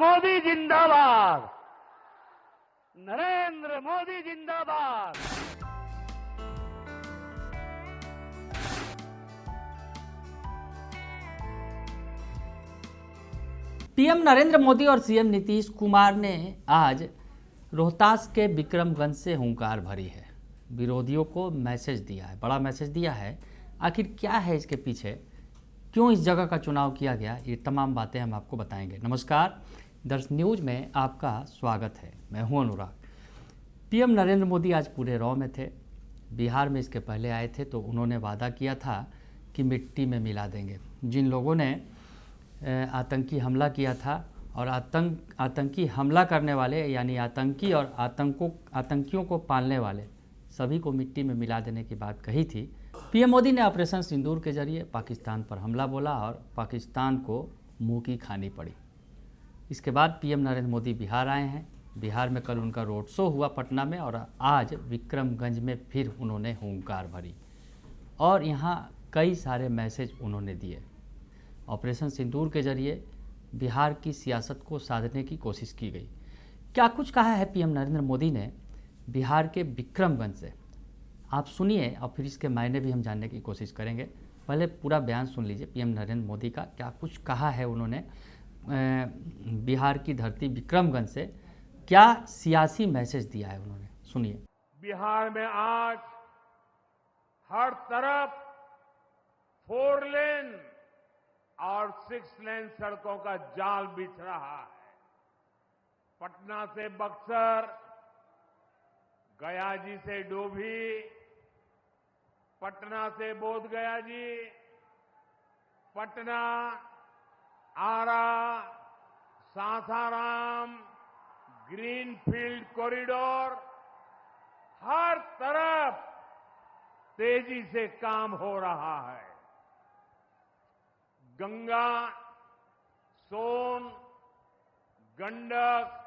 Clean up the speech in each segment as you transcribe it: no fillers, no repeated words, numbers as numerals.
मोदी जिंदाबाद। नरेंद्र मोदी जिंदाबाद। पीएम नरेंद्र मोदी और सीएम नीतीश कुमार ने आज रोहतास के विक्रमगंज से हुंकार भरी है। विरोधियों को मैसेज दिया है, बड़ा मैसेज दिया है। आखिर क्या है इसके पीछे, क्यों इस जगह का चुनाव किया गया, ये तमाम बातें हम आपको बताएंगे। नमस्कार, दर्श न्यूज में आपका स्वागत है। मैं हूं अनुराग। पीएम नरेंद्र मोदी आज पूरे रॉ में थे। बिहार में इसके पहले आए थे तो उन्होंने वादा किया था कि मिट्टी में मिला देंगे जिन लोगों ने आतंकी हमला किया था, और आतंकी हमला करने वाले यानी आतंकी और आतंकियों को पालने वाले सभी को मिट्टी में मिला देने की बात कही थी। पीएम मोदी ने ऑपरेशन सिंदूर के जरिए पाकिस्तान पर हमला बोला और पाकिस्तान को मुंह की खानी पड़ी। इसके बाद पीएम नरेंद्र मोदी बिहार आए हैं। बिहार में कल उनका रोड शो हुआ पटना में, और आज विक्रमगंज में फिर उन्होंने हुंकार भरी और यहाँ कई सारे मैसेज उन्होंने दिए। ऑपरेशन सिंदूर के जरिए बिहार की सियासत को साधने की कोशिश की गई। क्या कुछ कहा है पीएम नरेंद्र मोदी ने बिहार के विक्रमगंज से, आप सुनिए और फिर इसके मायने भी हम जानने की कोशिश करेंगे। पहले पूरा बयान सुन लीजिए पीएम नरेंद्र मोदी का, क्या कुछ कहा है उन्होंने बिहार की धरती विक्रमगंज से, क्या सियासी मैसेज दिया है उन्होंने, सुनिए। बिहार में आज हर तरफ 4 लेन और 6 लेन सड़कों का जाल बिछ रहा है। पटना से बक्सर, गया जी से डोभी, पटना से बोध गया जी, पटना, आरा, सासाराम, ग्रीनफील्ड कॉरिडोर, हर तरफ तेजी से काम हो रहा है। गंगा, सोन, गंडक,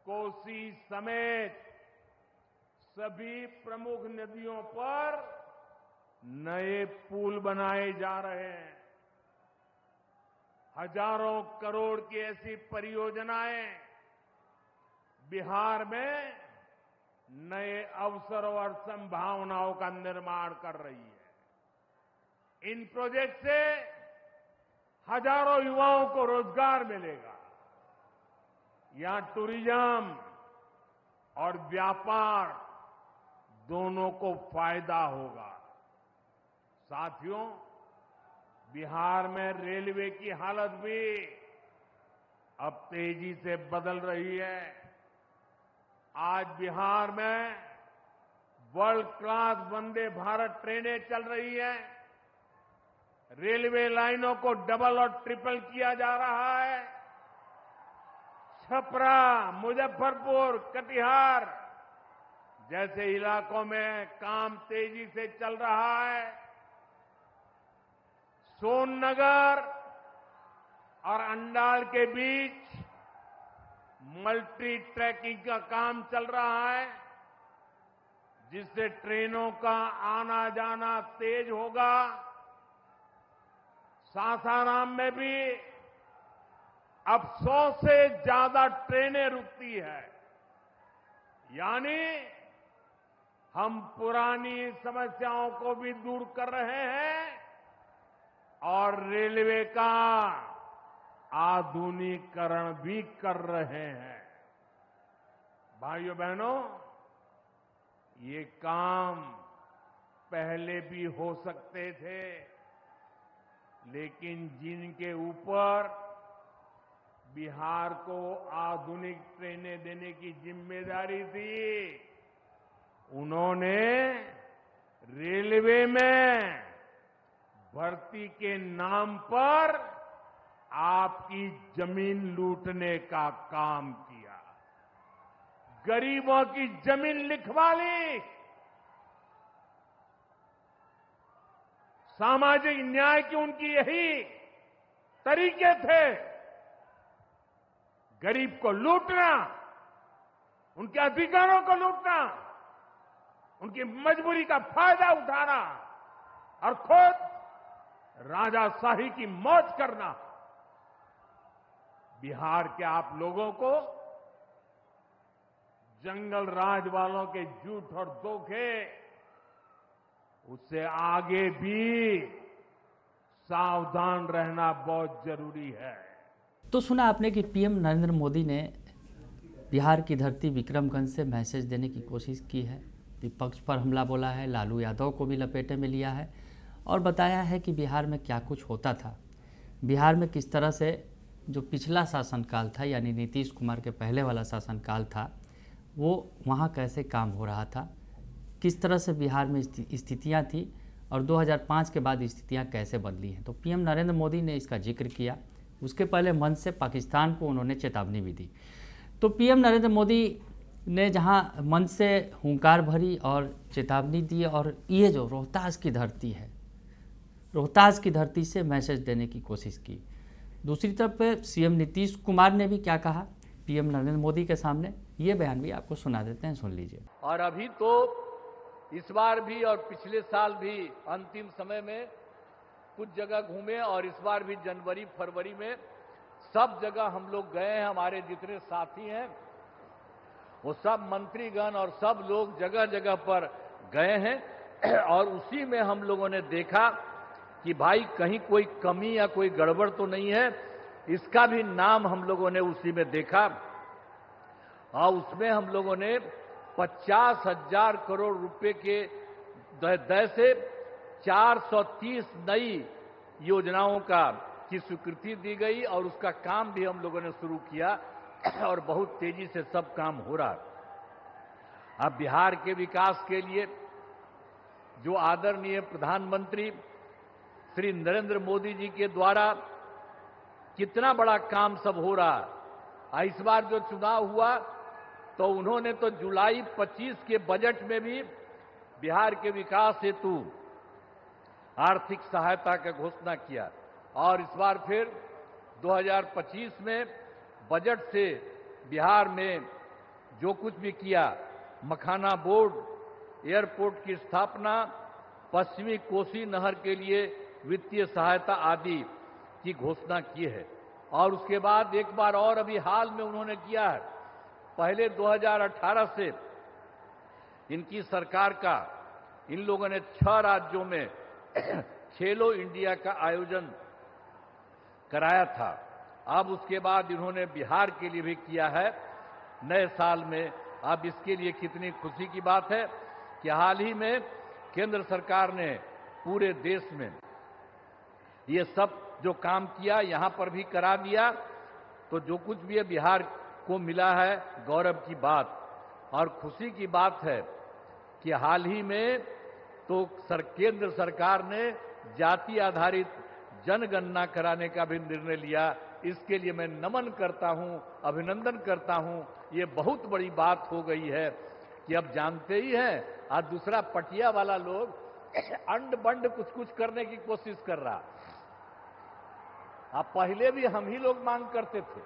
कोसी समेत सभी प्रमुख नदियों पर नए पुल बनाए जा रहे हैं। हजारों करोड़ की ऐसी परियोजनाएं बिहार में नए अवसर और संभावनाओं का निर्माण कर रही है। इन प्रोजेक्ट से हजारों युवाओं को रोजगार मिलेगा। यहां टूरिज्म और व्यापार दोनों को फायदा होगा। साथियों, बिहार में रेलवे की हालत भी अब तेजी से बदल रही है। आज बिहार में वर्ल्ड क्लास वंदे भारत ट्रेनें चल रही हैं। रेलवे लाइनों को डबल और ट्रिपल किया जा रहा है। छपरा, मुजफ्फरपुर, कटिहार जैसे इलाकों में काम तेजी से चल रहा है। सोननगर और अंडाल के बीच मल्टी ट्रैकिंग का काम चल रहा है, जिससे ट्रेनों का आना जाना तेज होगा। सासाराम में भी अब 100 से ज्यादा ट्रेनें रुकती है। यानी हम पुरानी समस्याओं को भी दूर कर रहे हैं और रेलवे का आधुनिकीकरण भी कर रहे हैं। भाइयों बहनों, ये काम पहले भी हो सकते थे, लेकिन जिनके ऊपर बिहार को आधुनिक ट्रेनें देने की जिम्मेदारी थी, उन्होंने रेलवे में भर्ती के नाम पर आपकी जमीन लूटने का काम किया। गरीबों की जमीन लिखवा ली। सामाजिक न्याय की उनकी यही तरीके थे। गरीब को लूटना, उनके अधिकारों को लूटना, उनकी मजबूरी का फायदा उठाना और खुद राजाशाही की मौज करना। बिहार के आप लोगों को जंगल राज वालों के झूठ और धोखे उससे आगे भी सावधान रहना बहुत जरूरी है। तो सुना आपने कि पीएम नरेंद्र मोदी ने बिहार की धरती विक्रमगंज से मैसेज देने की कोशिश की है, विपक्ष पर हमला बोला है, लालू यादव को भी लपेटे में लिया है और बताया है कि बिहार में क्या कुछ होता था, बिहार में किस तरह से जो पिछला शासनकाल था यानी नीतीश कुमार के पहले वाला शासनकाल था वो वहाँ कैसे काम हो रहा था, किस तरह से बिहार में स्थितियाँ थी और 2005 के बाद स्थितियाँ कैसे बदली हैं। तो पीएम नरेंद्र मोदी ने इसका जिक्र किया। उसके पहले मंच से पाकिस्तान को उन्होंने चेतावनी भी दी। तो पीएम नरेंद्र मोदी ने जहां मंच से हुंकार भरी और चेतावनी दी और ये जो रोहतास की धरती है, रोहतास की धरती से मैसेज देने की कोशिश की। दूसरी तरफ पे सीएम नीतीश कुमार ने भी क्या कहा पीएम नरेंद्र मोदी के सामने, ये बयान भी आपको सुना देते हैं, सुन लीजिए। और अभी तो इस बार भी और पिछले साल भी अंतिम समय में कुछ जगह घूमे और इस बार भी जनवरी फरवरी में सब जगह हम लोग गए हैं। हमारे जितने साथी हैं वो सब मंत्रीगण और सब लोग जगह जगह पर गए हैं और उसी में हम लोगों ने देखा कि भाई कहीं कोई कमी या कोई गड़बड़ तो नहीं है, इसका भी नाम हम लोगों ने उसी में देखा। और उसमें हम लोगों ने 50,000 करोड़ रुपए के दर से 430 नई योजनाओं की स्वीकृति दी गई और उसका काम भी हम लोगों ने शुरू किया और बहुत तेजी से सब काम हो रहा। अब बिहार के विकास के लिए जो आदरणीय प्रधानमंत्री श्री नरेंद्र मोदी जी के द्वारा कितना बड़ा काम सब हो रहा। इस बार जो चुनाव हुआ तो उन्होंने तो जुलाई 25 के बजट में भी बिहार के विकास हेतु आर्थिक सहायता का घोषणा किया और इस बार फिर 2025 में बजट से बिहार में जो कुछ भी किया, मखाना बोर्ड, एयरपोर्ट की स्थापना, पश्चिमी कोसी नहर के लिए वित्तीय सहायता आदि की घोषणा की है। और उसके बाद एक बार और अभी हाल में उन्होंने किया है, पहले 2018 से इनकी सरकार का इन लोगों ने 6 राज्यों में खेलो इंडिया का आयोजन कराया था। अब उसके बाद इन्होंने बिहार के लिए भी किया है नए साल में। अब इसके लिए कितनी खुशी की बात है कि हाल ही में केंद्र सरकार ने पूरे देश में ये सब जो काम किया यहां पर भी करा दिया। तो जो कुछ भी है बिहार को मिला है, गौरव की बात और खुशी की बात है कि हाल ही में तो केंद्र सरकार ने जाति आधारित जनगणना कराने का भी निर्णय लिया। इसके लिए मैं नमन करता हूं, अभिनंदन करता हूं। ये बहुत बड़ी बात हो गई है कि अब जानते ही हैं आज दूसरा पटिया वाला लोग अंड बंड कुछ कुछ करने की कोशिश कर रहा। अब पहले भी हम ही लोग मांग करते थे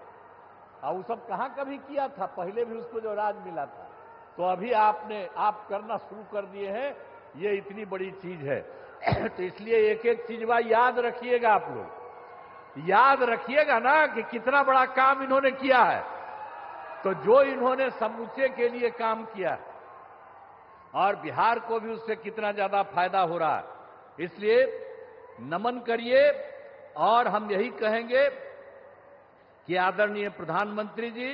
और वो सब कहां कभी किया था, पहले भी उसको जो राज मिला था। तो अभी आप करना शुरू कर दिए हैं, ये इतनी बड़ी चीज है। तो इसलिए एक एक चीज याद रखिएगा, आप लोग याद रखिएगा ना कि कितना बड़ा काम इन्होंने किया है। तो जो इन्होंने समूचे के लिए काम किया है और बिहार को भी उससे कितना ज्यादा फायदा हो रहा है, इसलिए नमन करिए। और हम यही कहेंगे कि आदरणीय प्रधानमंत्री जी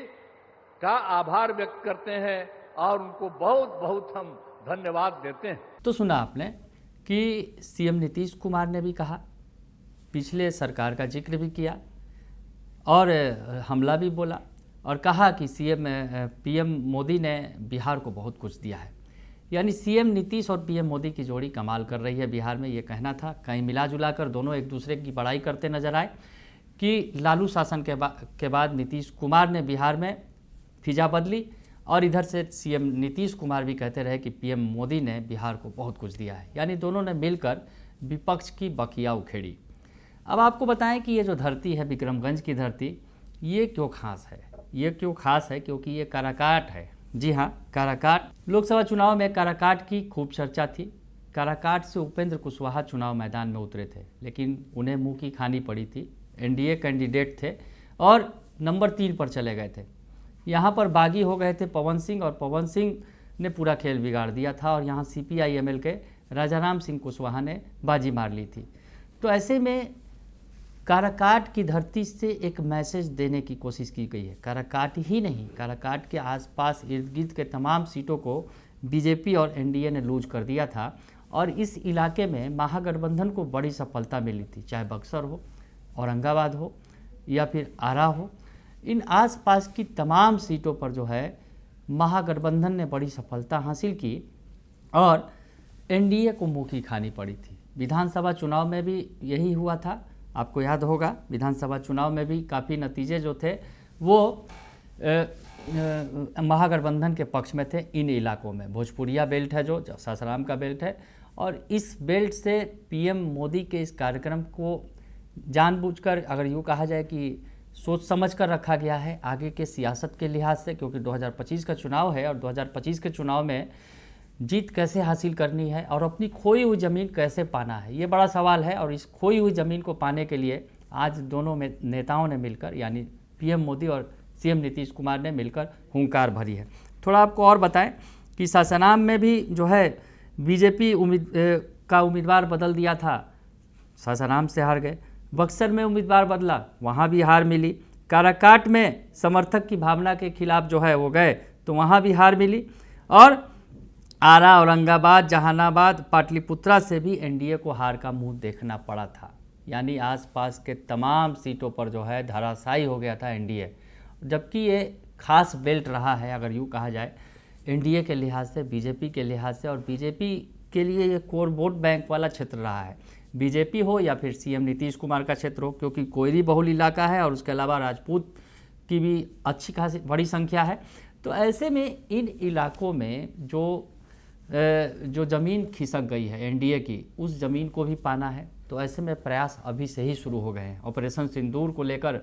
का आभार व्यक्त करते हैं और उनको बहुत बहुत हम धन्यवाद देते हैं। तो सुना आपने कि सीएम नीतीश कुमार ने भी कहा, पिछले सरकार का जिक्र भी किया और हमला भी बोला और कहा कि पीएम मोदी ने बिहार को बहुत कुछ दिया है। यानी सीएम नीतीश और पीएम मोदी की जोड़ी कमाल कर रही है बिहार में, ये कहना था। कहीं मिला जुला कर दोनों एक दूसरे की बड़ाई करते नजर आए कि लालू शासन के बाद नीतीश कुमार ने बिहार में फिजा बदली और इधर से सीएम नीतीश कुमार भी कहते रहे कि पीएम मोदी ने बिहार को बहुत कुछ दिया है। यानी दोनों ने मिलकर विपक्ष की बखिया उखेड़ी। अब आपको बताएं कि ये जो धरती है विक्रमगंज की धरती, ये क्यों खास है? ये क्यों खास है? क्योंकि ये काराकाट है। जी हाँ, काराकाट। लोकसभा चुनाव में काराकाट की खूब चर्चा थी। काराकाट से उपेंद्र कुशवाहा चुनाव मैदान में उतरे थे, लेकिन उन्हें मुंह की खानी पड़ी थी। एनडीए कैंडिडेट थे और नंबर 3 पर चले गए थे। यहाँ पर बागी हो गए थे पवन सिंह, और पवन सिंह ने पूरा खेल बिगाड़ दिया था, और यहाँ CPI-ML के राजाराम सिंह कुशवाहा ने बाजी मार ली थी। तो ऐसे में काराकाट की धरती से एक मैसेज देने की कोशिश की गई है। काराकाट ही नहीं, काराकाट के आसपास इर्द गिर्द के तमाम सीटों को बीजेपी और एनडीए ने लूज कर दिया था, और इस इलाके में महागठबंधन को बड़ी सफलता मिली थी, चाहे बक्सर हो, औरंगाबाद हो या फिर आरा हो। इन आसपास की तमाम सीटों पर जो है महागठबंधन ने बड़ी सफलता हासिल की, और एनडीए को मुँह की खानी पड़ी थी। विधानसभा चुनाव में भी यही हुआ था, आपको याद होगा। विधानसभा चुनाव में भी काफ़ी नतीजे जो थे वो महागठबंधन के पक्ष में थे। इन इलाकों में भोजपुरिया बेल्ट है, जो सासाराम का बेल्ट है, और इस बेल्ट से पीएम मोदी के इस कार्यक्रम को जानबूझकर, अगर यूँ कहा जाए कि सोच समझ कर रखा गया है आगे के सियासत के लिहाज से, क्योंकि 2025 का चुनाव है, और 2025 के चुनाव में जीत कैसे हासिल करनी है और अपनी खोई हुई ज़मीन कैसे पाना है, ये बड़ा सवाल है। और इस खोई हुई ज़मीन को पाने के लिए आज दोनों में नेताओं ने मिलकर, यानी पीएम मोदी और सीएम नीतीश कुमार ने मिलकर हुंकार भरी है। थोड़ा आपको और बताएं कि सासाराम में भी जो है बीजेपी का उम्मीदवार बदल दिया था, सासाराम से हार गए। बक्सर में उम्मीदवार बदला, वहाँ भी हार मिली। काराकाट में समर्थक की भावना के खिलाफ जो है वो गए, तो वहाँ भी हार मिली। और आरा, औरंगाबाद, जहानाबाद, पाटलिपुत्रा से भी एनडीए को हार का मुंह देखना पड़ा था। यानी आसपास के तमाम सीटों पर जो है धराशायी हो गया था एनडीए, जबकि ये खास बेल्ट रहा है, अगर यूँ कहा जाए, एनडीए के लिहाज से, बीजेपी के लिहाज से। और बीजेपी के लिए ये कोर वोट बैंक वाला क्षेत्र रहा है, बीजेपी हो या फिर सीएम नीतीश कुमार का क्षेत्र हो, क्योंकि कोयरी बहुल इलाका है और उसके अलावा राजपूत की भी अच्छी खासी बड़ी संख्या है। तो ऐसे में इन इलाकों में जो ज़मीन खिसक गई है एनडीए की, उस ज़मीन को भी पाना है। तो ऐसे में प्रयास अभी से ही शुरू हो गए हैं। ऑपरेशन सिंदूर को लेकर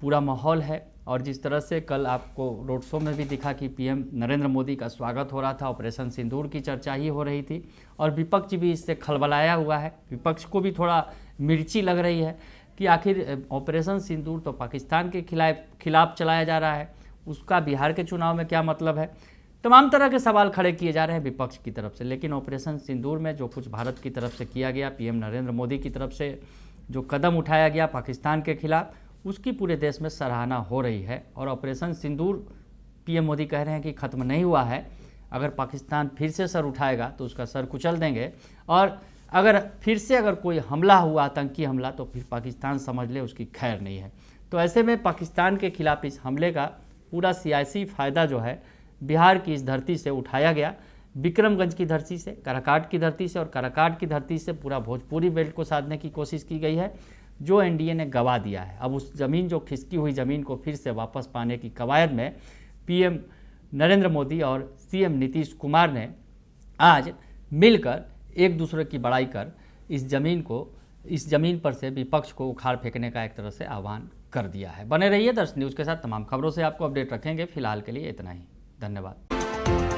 पूरा माहौल है, और जिस तरह से कल आपको रोड शो में भी दिखा कि पीएम नरेंद्र मोदी का स्वागत हो रहा था, ऑपरेशन सिंदूर की चर्चा ही हो रही थी, और विपक्ष भी इससे खलबलाया हुआ है। विपक्ष को भी थोड़ा मिर्ची लग रही है कि आखिर ऑपरेशन सिंदूर तो पाकिस्तान के खिलाफ चलाया जा रहा है, उसका बिहार के चुनाव में क्या मतलब है। तमाम तरह के सवाल खड़े किए जा रहे हैं विपक्ष की तरफ से। लेकिन ऑपरेशन सिंदूर में जो कुछ भारत की तरफ से किया गया, पीएम नरेंद्र मोदी की तरफ से जो कदम उठाया गया पाकिस्तान के खिलाफ, उसकी पूरे देश में सराहना हो रही है। और ऑपरेशन सिंदूर पीएम मोदी कह रहे हैं कि ख़त्म नहीं हुआ है, अगर पाकिस्तान फिर से सर उठाएगा तो उसका सर कुचल देंगे, और अगर फिर से कोई हमला हुआ, आतंकी हमला, तो फिर पाकिस्तान समझ ले उसकी खैर नहीं है। तो ऐसे में पाकिस्तान के खिलाफ इस हमले का पूरा सियासी फ़ायदा जो है बिहार की इस धरती से उठाया गया, विक्रमगंज की धरती से, काराकाट की धरती से, और काराकाट की धरती से पूरा भोजपुरी बेल्ट को साधने की कोशिश की गई है, जो एनडीए ने गंवा दिया है। अब उस ज़मीन, जो खिसकी हुई ज़मीन को फिर से वापस पाने की कवायद में पीएम नरेंद्र मोदी और सीएम नीतीश कुमार ने आज मिलकर एक दूसरे की बड़ाई कर इस ज़मीन पर से विपक्ष को उखाड़ फेंकने का एक तरह से आह्वान कर दिया है। बने रहिए दर्श न्यूज़ के साथ, तमाम खबरों से आपको अपडेट रखेंगे। फिलहाल के लिए इतना ही, धन्यवाद।